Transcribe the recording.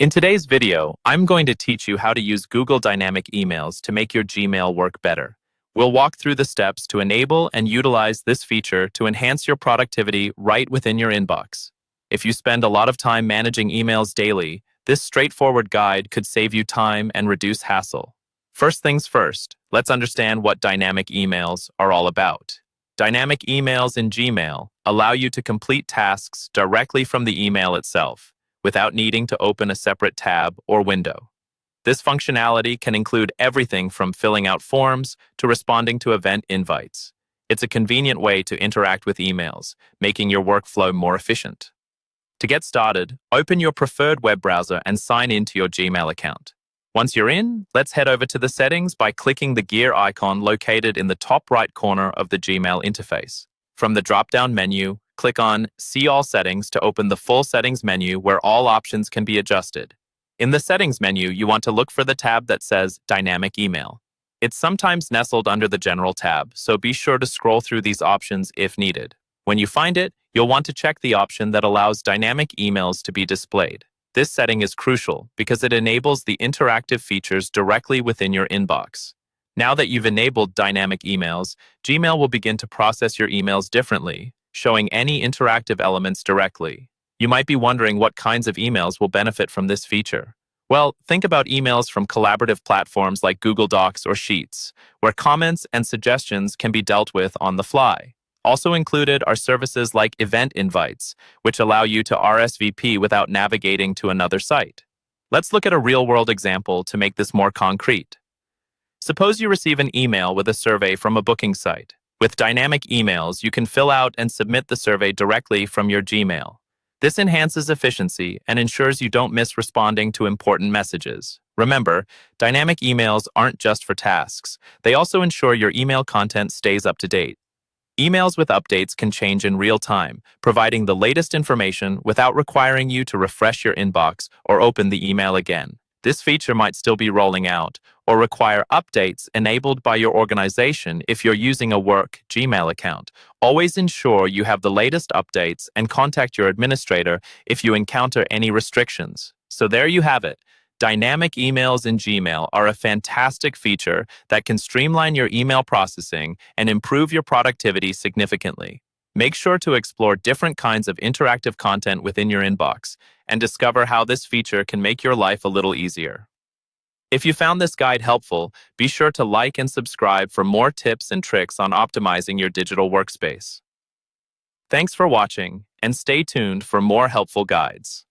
In today's video, I'm going to teach you how to use Google Dynamic Emails to make your Gmail work better. We'll walk through the steps to enable and utilize this feature to enhance your productivity right within your inbox. If you spend a lot of time managing emails daily, this straightforward guide could save you time and reduce hassle. First things first, let's understand what dynamic emails are all about. Dynamic emails in Gmail allow you to complete tasks directly from the email itself, without needing to open a separate tab or window. This functionality can include everything from filling out forms to responding to event invites. It's a convenient way to interact with emails, making your workflow more efficient. To get started, open your preferred web browser and sign into your Gmail account. Once you're in, let's head over to the settings by clicking the gear icon located in the top right corner of the Gmail interface. From the drop-down menu, click on See All Settings to open the full settings menu where all options can be adjusted. In the settings menu, you want to look for the tab that says Dynamic Email. It's sometimes nestled under the General tab, so be sure to scroll through these options if needed. When you find it, you'll want to check the option that allows dynamic emails to be displayed. This setting is crucial because it enables the interactive features directly within your inbox. Now that you've enabled dynamic emails, Gmail will begin to process your emails differently, showing any interactive elements directly. You might be wondering what kinds of emails will benefit from this feature. Well, think about emails from collaborative platforms like Google Docs or Sheets, where comments and suggestions can be dealt with on the fly. Also included are services like event invites, which allow you to RSVP without navigating to another site. Let's look at a real-world example to make this more concrete. Suppose you receive an email with a survey from a booking site. With dynamic emails, you can fill out and submit the survey directly from your Gmail. This enhances efficiency and ensures you don't miss responding to important messages. Remember, dynamic emails aren't just for tasks. They also ensure your email content stays up to date. Emails with updates can change in real time, providing the latest information without requiring you to refresh your inbox or open the email again. This feature might still be rolling out or require updates enabled by your organization if you're using a work Gmail account. Always ensure you have the latest updates and contact your administrator if you encounter any restrictions. So there you have it. Dynamic emails in Gmail are a fantastic feature that can streamline your email processing and improve your productivity significantly. Make sure to explore different kinds of interactive content within your inbox and discover how this feature can make your life a little easier. If you found this guide helpful, be sure to like and subscribe for more tips and tricks on optimizing your digital workspace. Thanks for watching, and stay tuned for more helpful guides.